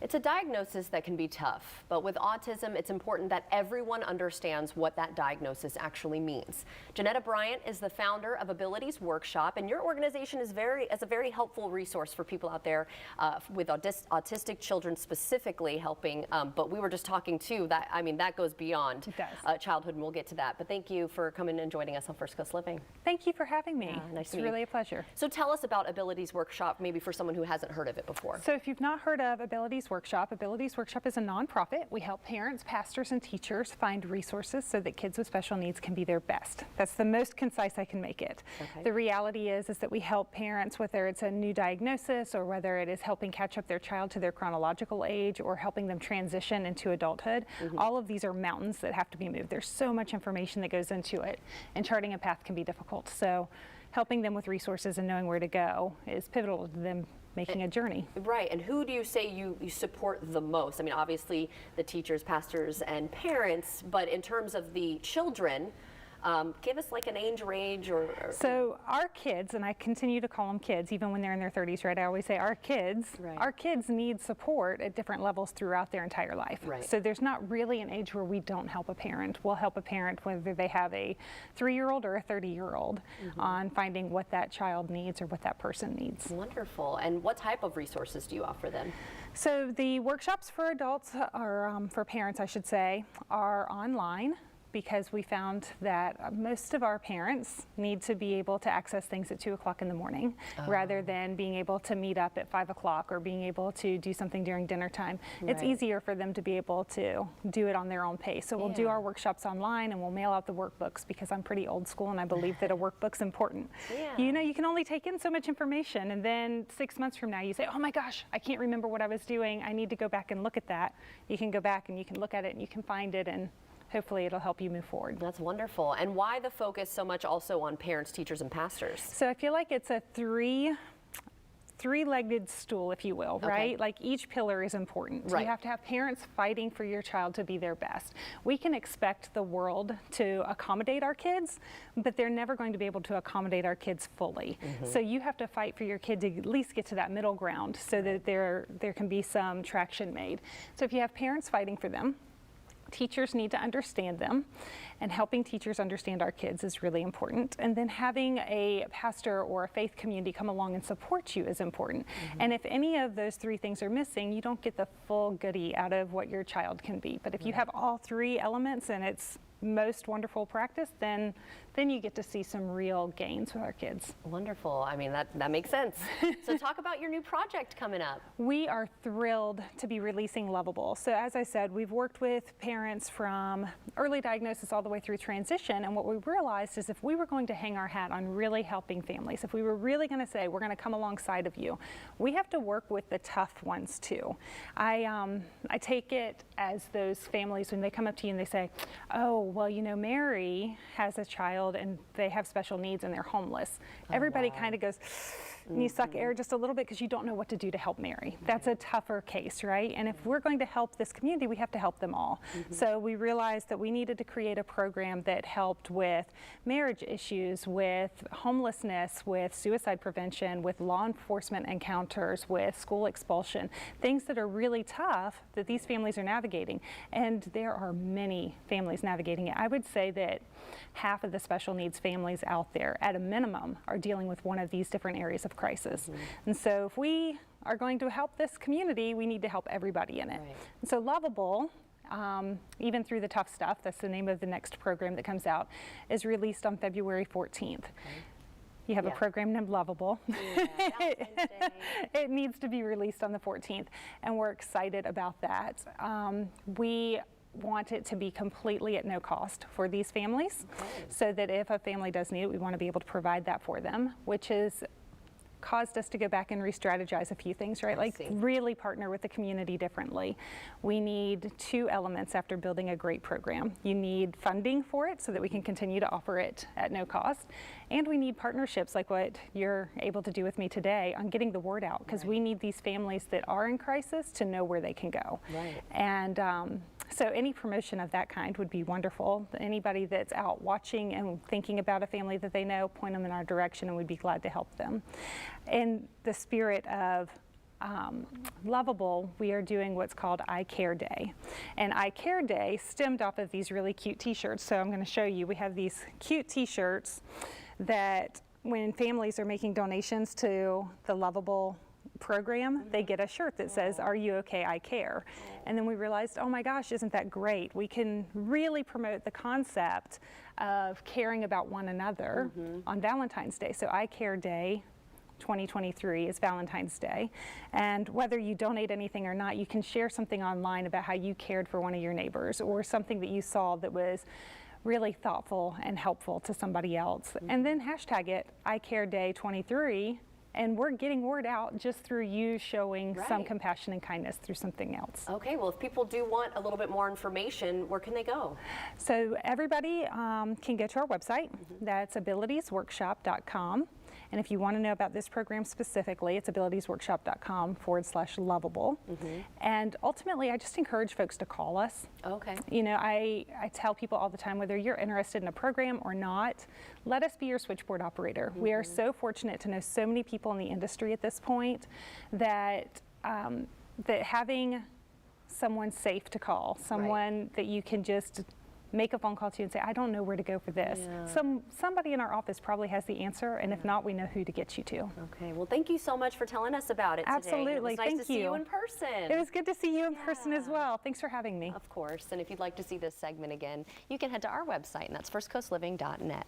It's a diagnosis that can be tough, but with autism, it's important that everyone understands what that diagnosis actually means. Janetta Bryant is the founder of Abilities Workshop, and your organization is a very helpful resource for people out there with autistic children specifically helping. But we were just talking too that, I mean, that goes beyond childhood, and we'll get to that. But thank you for coming and joining us on First Coast Living. Thank you for having me. Nice it's really a pleasure. So tell us about Abilities Workshop, maybe for someone who hasn't heard of it before. So if you've not heard of Abilities Workshop is a nonprofit. We help parents, pastors, and teachers find resources so that kids with special needs can be their best. That's the most concise I can make it. Okay. The reality is that we help parents, whether it's a new diagnosis or whether it is helping catch up their child to their chronological age or helping them transition into adulthood. All of these are mountains that have to be moved. There's so much information that goes into it, and charting a path can be difficult. So helping them with resources and knowing where to go is pivotal to them making a journey. Right, and who do you say you support the most? I mean, obviously the teachers, pastors, and parents, but in terms of the children, give us like an age range or... So our kids, and I continue to call them kids even when they're in their 30s, right? I always say our kids. Right. Our kids need support at different levels throughout their entire life. Right. So there's not really an age where we don't help a parent. We'll help a parent whether they have a 3-year-old or a 30-year-old on finding what that child needs or what that person needs. Wonderful. And what type of resources do you offer them? So the workshops for adults, or for parents I should say, are online, because we found that most of our parents need to be able to access things at 2 o'clock in the morning rather than being able to meet up at 5 o'clock or being able to do something during dinner time. Right. It's easier for them to be able to do it on their own pace. So we'll do our workshops online and we'll mail out the workbooks, because I'm pretty old school and I believe that a workbook's important. You know, you can only take in so much information, and then 6 months from now you say, oh my gosh, I can't remember what I was doing. I need to go back and look at that. You can go back and you can look at it and you can find it, and hopefully it'll help you move forward. That's wonderful. And why the focus so much also on parents, teachers, and pastors? So I feel like it's a three-legged stool, if you will, right? Like each pillar is important. Right. You have to have parents fighting for your child to be their best. We can expect the world to accommodate our kids, but they're never going to be able to accommodate our kids fully. So you have to fight for your kid to at least get to that middle ground so that there can be some traction made. So if you have parents fighting for them, teachers need to understand them, and helping teachers understand our kids is really important. And then having a pastor or a faith community come along and support you is important. And if any of those three things are missing, you don't get the full goodie out of what your child can be. But if you have all three elements and it's most wonderful practice, then you get to see some real gains with our kids. Wonderful. I mean, that makes sense. So talk about your new project coming up. We are thrilled to be releasing Lovable. So as I said, we've worked with parents from early diagnosis all the way through transition, and what we realized is if we were going to hang our hat on really helping families, if we were really going to say we're going to come alongside of you, we have to work with the tough ones too. I take it as those families when they come up to you and they say, oh, well, you know, Mary has a child and they have special needs and they're homeless. Everybody kind of goes, and you suck air just a little bit because you don't know what to do to help Mary. That's a tougher case, right? And if we're going to help this community, we have to help them all. So we realized that we needed to create a program that helped with marriage issues, with homelessness, with suicide prevention, with law enforcement encounters, with school expulsion, things that are really tough that these families are navigating. And there are many families navigating it. I would say that half of the special needs families out there, at a minimum, are dealing with one of these different areas of crisis. And so if we are going to help this community, we need to help everybody in it. And so Lovable, even through the tough stuff, that's the name of the next program that comes out, is released on February 14th. You have a program named Lovable. It needs to be released on the 14th, and we're excited about that. We want it to be completely at no cost for these families, so that if a family does need it, we want to be able to provide that for them, which has caused us to go back and re-strategize a few things, right? Like really partner with the community differently. We need two elements after building a great program. You need funding for it so that we can continue to offer it at no cost. And we need partnerships like what you're able to do with me today on getting the word out, because we need these families that are in crisis to know where they can go. And So any promotion of that kind would be wonderful. Anybody that's out watching and thinking about a family that they know, point them in our direction and we'd be glad to help them. In the spirit of Lovable, we are doing what's called I Care Day. And I Care Day stemmed off of these really cute t-shirts. So I'm going to show you, we have these cute t-shirts that when families are making donations to the Lovable program, they get a shirt that says, "Are you okay? I care." And then we realized, oh my gosh, isn't that great? We can really promote the concept of caring about one another on Valentine's Day. So I Care Day 2023 is Valentine's Day. And whether you donate anything or not, you can share something online about how you cared for one of your neighbors or something that you saw that was really thoughtful and helpful to somebody else. And then hashtag it, I Care Day 23, and we're getting word out just through you showing some compassion and kindness through something else. Okay, well, if people do want a little bit more information, where can they go? So everybody can go to our website. That's abilitiesworkshop.com. And if you want to know about this program specifically, it's abilitiesworkshop.com/lovable. And ultimately, I just encourage folks to call us. Okay. You know, I tell people all the time, whether you're interested in a program or not, let us be your switchboard operator. We are so fortunate to know so many people in the industry at this point that, that having someone safe to call, someone that you can just make a phone call to and say, I don't know where to go for this. Somebody in our office probably has the answer, and if not, we know who to get you to. Okay, well, thank you so much for telling us about it today. Absolutely, It was nice thank to see you in person. It was good to see you in person as well. Thanks for having me. Of course, and if you'd like to see this segment again, you can head to our website, and that's firstcoastliving.net.